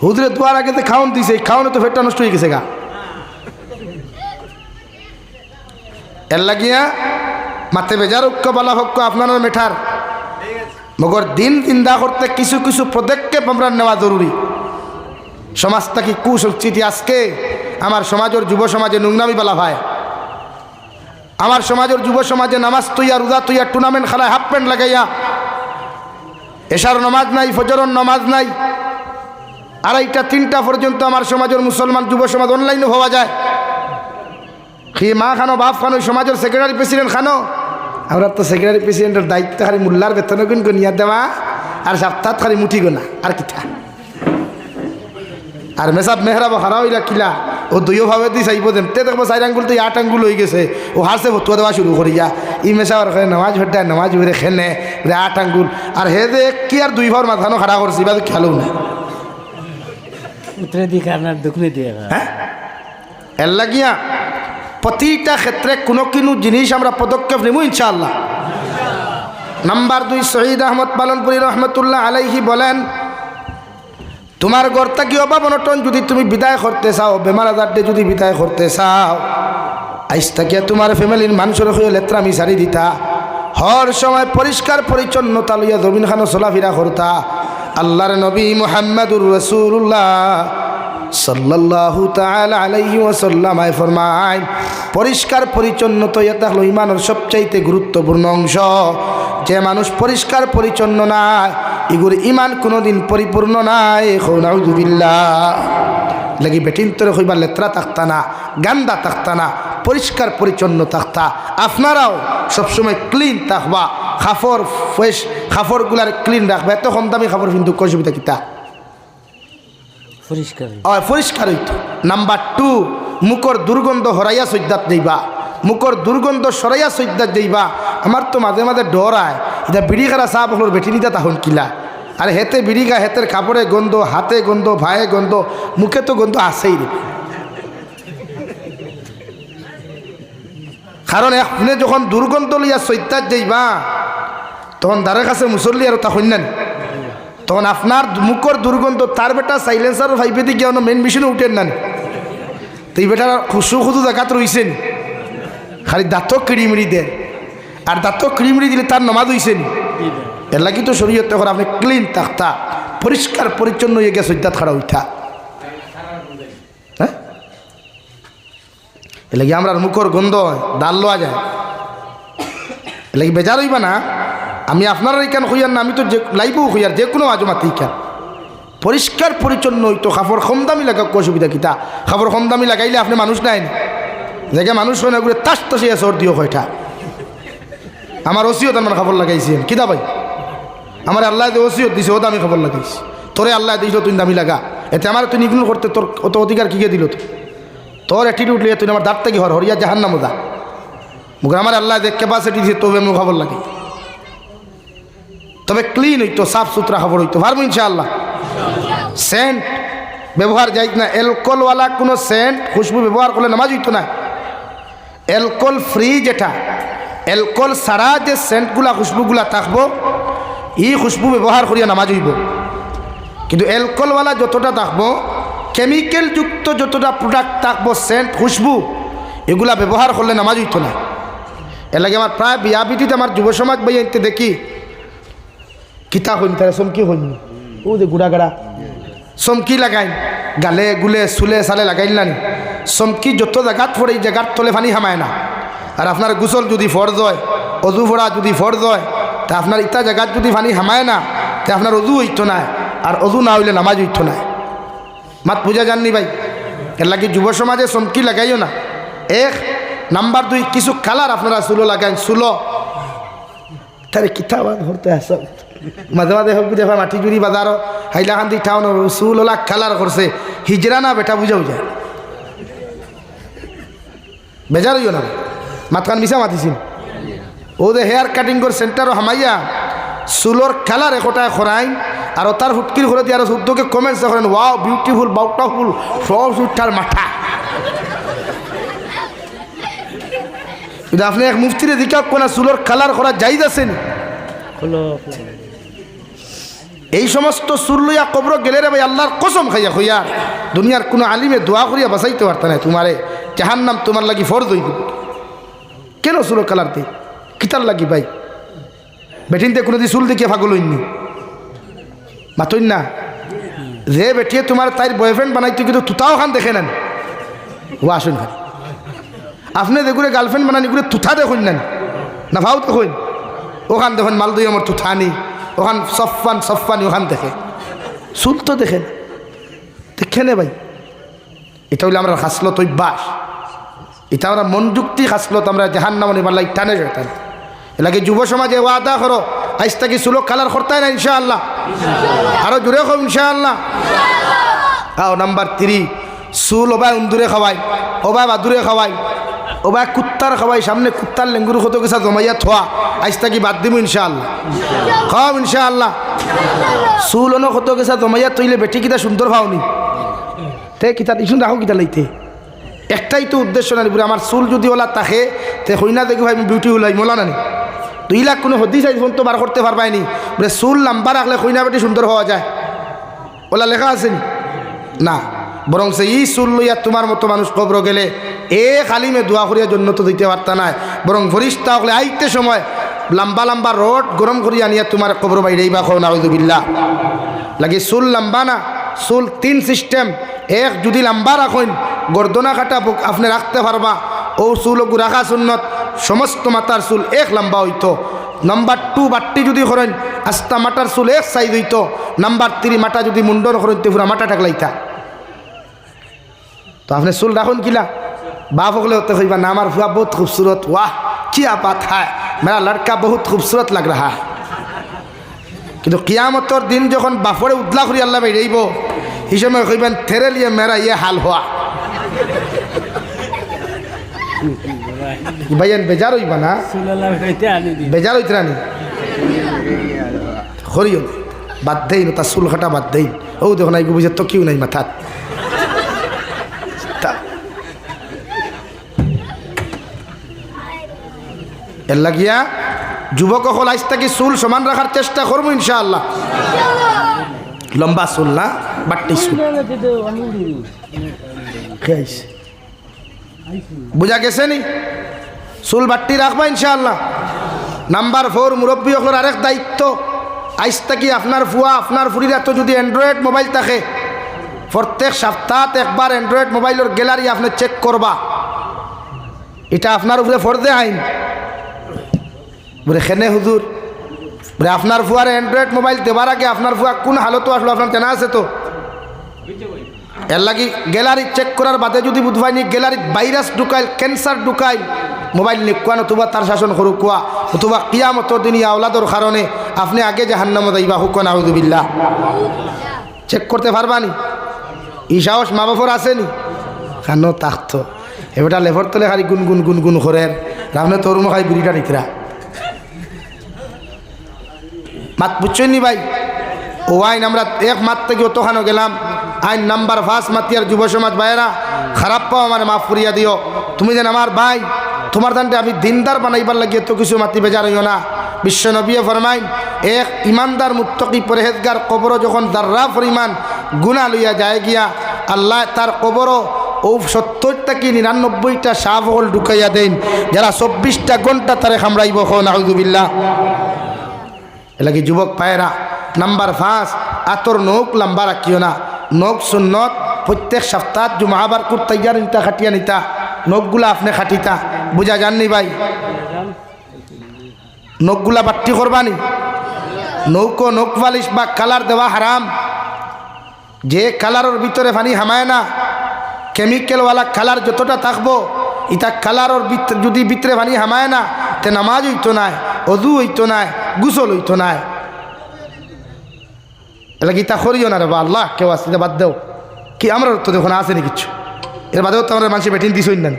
হুদরে দুয়ার আগে তো খাওন দিছে খাওনে তো ফেটটা নষ্ট হয়ে গেছে গা এর লাগিয়া মাতে বেজার ঐক্য বলা হক্য আপনার মেঠার মগর দিন চিন্তা করতে কিছু কিছু পদক্ষেপ আমরা নেওয়া জরুরি সমাজটা কি কুসংস্কৃতি আজকে আমার সমাজের যুব সমাজে নোংরামি বলা ভাই আমার সমাজের যুব সমাজে নামাজ তুইয়া রোজা তুইয়া টুর্নামেন্ট খেলায় হাফ প্যান্ট লাগাইয়া এশার নমাজ নাই ফজরের নমাজ নাই আড়াইটা তিনটা পর্যন্ত আমার সমাজের মুসলমান যুব সমাজ অনলাইনে হওয়া যায় কি মা খানো বাপ খানো সমাজের সেক্রেটারি প্রেসিডেন্ট খানো আমরা তো সেক্রেটারি প্রেসিডেন্টের দায়িত্ব খালি মোল্লার বেতন গুণ গনিয়া দেওয়া আর সপ্তাহ খালি মুঠি গোনা আর কিটা আর মেসাব মেহরাব হারা হইলা কিলা ও দুইও ভাবে দি চাইব দেন তে দেখবো 4 আঙ্গুল তো 8 আঙ্গুল হয়ে গেছে ও হারছে ভতুয়া দেওয়া শুরু করিয়া ই মেসাবার নামাজ ভেটা নামাজ ভরে খেনে 8 আঙ্গুল আর হে যে কি আর 2 ভার মাথানো খাড়া করছি বা খেলো না উত্তরে দিকে আপনার দক্ষিণে দিয়ে হ্যাঁ এর লাগিয়া প্রতিটা ক্ষেত্রে কোনো কোনো জিনিস আমরা পদক্ষেপ নেব ইনশাআল্লাহ। নাম্বার 2 শহীদ আহমদ পালনপুরি রহমতুল্লাহ আলাইহি বলেন তোমার ঘরটা কি অভাব অনটন যদি তুমি বিদায় করতে চাও বেমার আজার দিয়ে যদি বিদায় করতে চাও আইস থাকিয়া তোমার ফ্যামিলির মানুষের হয়ে লেত্রামি সারি দিতা হর সময় পরিষ্কার পরিচ্ছন্নতা লইয়া জমিন খানো চলাফেরা করতা আল্লাহর নবী মুহাম্মদুর রাসূলুল্লাহ সাল্লাল্লাহু তাআলা আলাইহি ওয়াসাল্লাম ফরমায় পরিষ্কার পরিচ্ছন্নতা এটা হলো ইমানের সবচাইতে গুরুত্বপূর্ণ অংশ যে মানুষ পরিষ্কার পরিচ্ছন্ন না এগুর ইমান কোনোদিন পরিপূর্ণ নাই নাউযুবিল্লাহ লাগি বেটিন তোরে হইবা লেত্রা থাকতা না গান্দা থাকতা না পরিষ্কার পরিচ্ছন্ন থাকতা আপনারাও সবসময় ক্লিন থাকবা খাফর ফ্রেশ খাফরগুলার ক্লিন রাখবা এত কম দামি খাফর কিন্তু অসুবিধা কিতা পরিষ্কার হইতো। নাম্বার 2 মুখর দুর্গন্ধ হরাইয়া সৈদ্যাত যাইবা মুখর দুর্গন্ধ সরাইয়া সৈদ্যাত যাইবা আমার তো মাঝে মাঝে ডর আয় এটা বিড়ি খারা চা বকলোর বেটি নিতা তখন কিলা আর হেতে বিড়ি গা হেতের কাপড়ে গন্ধ হাতে গন্ধ ভায়ে গন্ধ মুখে তো গন্ধ আসেই রে কারণ এখনে যখন দুর্গন্ধ লইয়া সৈদ্যাত যাইবা তখন দ্বারের কাছে মুসল্লি আর তখন না তখন আপনার মুখর দুর্গন্ধ তার বেটা সাইলেন্সার ভাইবে দিয়ে গিয়ে মেন মেশিনে উঠেন না তো এই বেটার খুশু খুদু জায়গাত রইছেন খালি দাঁত কিড়িমিড়ি দেন আর দাঁত কিড়িমিড়ি দিলে তার নমাজ হইছেন এর লাগি তো শরীয়ত তখন আপনি ক্লিন থাকতা পরিষ্কার পরিচ্ছন্ন হয়ে গিয়ে সৈদ্যাত খাড়া উঠা হ্যাঁ এর লাগি আমরা মুখর গন্ধ ডাল লওয়া যায় এর লাগি বেজার হইবা না আমি আপনারা কেন হইয়ার না আমি তো যে লাইবও হইয়ার যে কোনো আজমাতেই কেন পরিষ্কার পরিচ্ছন্ন হইতো খাবার কম দামি লাগা অসুবিধা কিতা খাবার কম দামি লাগাইলে আপনি মানুষ নাই জায়গায় মানুষ হয় না ঘুরে তাস তাসিয়া সর্দিও হয়টা আমার ওসিয়ত আমার খাবার লাগাইছেন কিতা ভাই আমার আল্লাহ যে ওসিয়ত দিছে ও দামি খাবার লাগাইছি তোরে আল্লাহ দিয়েছিল তুই দামি লাগা এতে আমার তুই ইগনোর করতে তোর অত অধিকার কিকে দিল তোর অ্যাটিটিউড লিয়ে তুই আমার দাঁত থেকে হরিয়া জাহান্নাম দা মুখ আমার আল্লাহ যে ক্যাপাসিটি দিয়েছে তবে আমি খাবার লাগে তবে ক্লিন হইতো সাফ সুতরা খবর হইতো পারবো ইনশাআল্লাহ। সেন্ট ব্যবহার যাই না অ্যালকোহলওয়ালা কোনো সেন্ট খুশবু ব্যবহার করলে নামাজ হইতো না অ্যালকোহল ফ্রি যেটা অ্যালকোহল ছাড়া যে সেন্টগুলা খুশবুগুলা থাকবো এই খুশবু ব্যবহার করিয়া নামাজ হইব কিন্তু অ্যালকোহলওয়ালা যতটা থাকবো কেমিক্যাল যুক্ত যতটা প্রোডাক্ট থাকবো সেন্ট খুশবু এগুলা ব্যবহার করলে নামাজ হইতো না এর লাগে আমার প্রায় বিয়া পিটিতে আমার যুব সমাজ বইতে দেখি কিতা হইনি তারা চমকি হইনি ও যে গুড়া গাড়া চমকি লাগাইন গালে গুলে চুলে চালে লাগাইল না চমকি যত জায়গাত পড়ে এই জায়গার তলে পানি হামায় না আর আপনার গোসল যদি ফরজ হয় অজু ফোড়া যদি ফরজ হয় তা আপনার ইটা জায়গাত যদি পানি হামায় না তা আপনার অজু হইতো না, আর অজু না হইলে নামাজ হইতো না। মাত বুঝা যাননি ভাই? এর লাগে যুব সমাজে চমকি লাগাইও না। এক নাম্বার 2, কিছু কালার আপনারা চুলো লাগাইন। চুলো তারে কিতাব ধরতে আস মাঝে মাঝে হোক বুঝে মাটি জুড়ি বাজারও হাইলাকান্দি টাউন চুল ওলা কালার করছে, হিজরা না বেটা বুঝাও যায়, বেজার হইও না। মাতখান মিশা মাতিছিল ও যে হেয়ার কাটিং করে সেন্টারও হামাইয়া চুলোর কালার একটায় খরাইন, আর তার ফুটকির ঘরে দিয়ে আরো শুদ্ধকে কমেন্টস করেন, ওয়াও বিউটিফুল, বাউটাফুল, সব সুঠার মাথা। কিন্তু আপনি এক মুফতিরে দিকে কোন চুলোর কালার করা যাইজ আছেন? এই সমস্ত চুল লইয়া কবর গেলে রে ভাই আল্লাহর কসম খাইয়া হইয়া দুনিয়ার কোনো আলিমে দোয়া করিয়া বাঁচাইতে পারত না তোমারে, জাহান্নাম তোমার লাগি ফরজ হইব। কেন চুলোর কালার দি কিতার লাগি ভাই? বেটিনতে কোনো দিন চুল দেখিয়ে ফাগল হইনি মাতইন না যে বেটিয়ে তোমার তাই বয়ফ্রেন্ড বানাইতে কিন্তু তুতাও খান দেখে নেন। ও আসুন খান আপনি দেখুন গার্লফ্রেন্ড বানানি করে তুথা দেখুন নেন না, ভাও দেখুন ওখান দেখুন মালদই আমার তুথানি, ওখান সফানি ওখান দেখে চুল তো দেখেন দেখে ভাই। এটা হইলে আমরা হাসলত অভ্যাস, এটা আমরা মন যুক্তি হাসলত আমরা জাহান্নাম নিবার লাগে টানে যেতাম। এলাকে যুব সমাজে ওয়াদা করো আজ থেকে চুলো কালার করতাই না ইনশাআল্লাহ, আরো জোরে খাও ইনশাআল্লাহ। আও নাম্বার 3, চুল ওবাই উন্দুরে খাওয়াই, ওবাই বাদুরে খাওয়াই, ওবাই কুত্তার খাওয়াই, সামনে কুত্তার লেঙ্গুর কত কিছু জমাইয়া থোয়া, আজ থেকে বাদ দিব ইনশাআল্লাহ, খাও ইনশাআল্লাহ। চুল অন কত কিছু জমাইয়া তৈলে বেটি কিতা সুন্দর ভাওনি তে কিতা ইসুন রাখো কিতা লাইতে, একটাই তো উদ্দেশ্য না বলে আমার চুল যদি ওলা তাকে তে হইনা দেখি ভাই বিউটি ওলাই মোলা নানি 2 লাখ কোনো হদিস আইফোন তো বার করতে পারবাইনি বলে চুল লম্বা রাখলে হইনা বেটি সুন্দর হওয়া যায়, ওলা লেখা আছে না? বরং সে ই চুল লইয়া তোমার মতো মানুষ কবর গেলে এ খালিমে দোয়া করিয়া জন্য তো দিতে পারতা নাই, বরং ফরিস্তা হলে আইতে সময় লম্বা লম্বা রড গরম করিয়া নিয়ে তোমার কবর বাইরেই বা খাও নাউযুবিল্লাহ। লাগে চুল লম্বা না, চুল 3 সিস্টেম। এক যদি লম্বা রাখেন গর্দনা কাটা আপনি রাখতে পারবা, ও চুল রাখা সুন্নত, সমস্ত মাথার চুল এক লম্বা হইতো। নাম্বার 2 বাট্টি যদি করেন আস্তা মাটার চুল এক সাইজ হইতো। নাম্বার 3 মাটা যদি মুন্ডন করেন তো পুরা মাটা টাকলাইতা। তো আপনি চুল রাখুন কিলা বাপ হলে होते कहीबा ना हमार फुआ बहुत खूबसूरत, वाह क्या बात है, मेरा लड़का बहुत खूबसूरत लग रहा है। কিন্তু কিয়ামতের দিন যখন বাপরে উদলা করি আল্লাহ বেরিয়েব এই সময় কইবেন তেরে লিয়ে মেরা ইয়ে হাল হওয়া। ভাইয়ান বেজার হইবা না, বেজার হইতে রানি হরিও বাদ দেই না, তার চুল কাটা বাদ দেই। ও দেখো না বুঝে তো কেউ নাই মাথাত। এর লাগিয়া যুবক হল আজ থেকে চুল সমান রাখার চেষ্টা করবো ইনশাআল্লাহ। লম্বা চুল না বাট্টি চুল, বুঝা গেছে নি? চুল বাট্টি রাখবা ইনশাআল্লাহ। নাম্বার 4 মুরব্বী হল আরেক দায়িত্ব, আজ থেকে আপনার ফুয়া আপনার ফুরির এত যদি অ্যান্ড্রয়েড মোবাইল থাকে প্রত্যেক সপ্তাহে একবার অ্যান্ড্রয়েড মোবাইলের গ্যালারি আপনি চেক করবা, এটা আপনার উপরে ফরজে আইন। বলে খেনে হুজুর বলে আপনার ফুয়ার অ্যান্ড্রয়েড মোবাইল দেবার আগে আপনার ফুয়া কোন হালত আসলো আপনার জানা আছে তো? এর লাগি গ্যালারি চেক করার বাদে যদি বুধবাইনি গ্যালারিত ভাইরাস ঢুকাইল, ক্যান্সার ঢুকাইল, মোবাইল নিকুয়া নতুবা তার শাসন করু কুয়া অথবা কিয়ামতের দিন আওলাদর কারণে আপনি আগে জাহান্নামে যাইবা, হুকুন আউযুবিল্লাহ। চেক করতে পারবানি? ই সাহস মা বাপর আসেনি? কেন তাকতো এবারটা লেভর তলে খালি গুনগুন গুনগুন করে আপনি তোর মুখাই বিড়িটা নিতরা মাত বুঝছেন নি ভাই? ও আইন আমরা এক মাত থেকে অতখানো গেলাম, আইন নাম্বার 5 মাতিয়ার যুব সমাজ ভাইয়েরা খারাপ পাও আমার মাফ করিয়া দিও। তুমি যেন আমার ভাই তোমার দানটা আমি দিনদার বানাইবার লাগিয়ে তো কিছু মাতি বেজার হইও না। বিশ্ব নবী ফরমাইন এক ইমানদার মুত্তাকি পরহেজগার কবর যখন দাররা পরিমাণ গুনাহ লইয়া যায় গিয়া আল্লাহ তার কবর ও 70টা কি 99টা সাপ হল ঢুকাইয়া দেন, যারা 24টা ঘন্টা তারে খামড়াইব। নাউযুবিল্লাহ। এলাকি যুবক পায়রা নাম্বার 5 আতর নখ লম্বা রাখিও না। নখ সুন্নত, প্রত্যেক সপ্তাহ জুমাবার কুর তৈয়ার নিতা খাটিয়া নিতা, নখগুলা আপনি খাটিতা। বুঝা যাননি ভাই? নখগুলা বাট্টি করবানি নৌকো নখ পালিশ বা কালার দেওয়া হারাম যে কালারের ভিতরে পানি হামায় না কেমিক্যালওয়ালা কালার যতটা থাকবো ইটা কালারের ভিতরে যদি ভিতরে পানি হামায় না তে নামাজ হইতো নাই অজু হইতো নাই গোসল হইতো নাই এলা গীতা করিও না রে বা আল্লাহ কেউ আসতে বাদ দেও কি আমরা তো দেখুন আসেনি কিচ্ছু এর বাদেও তো আমরা মানুষের বেটিন দিছই না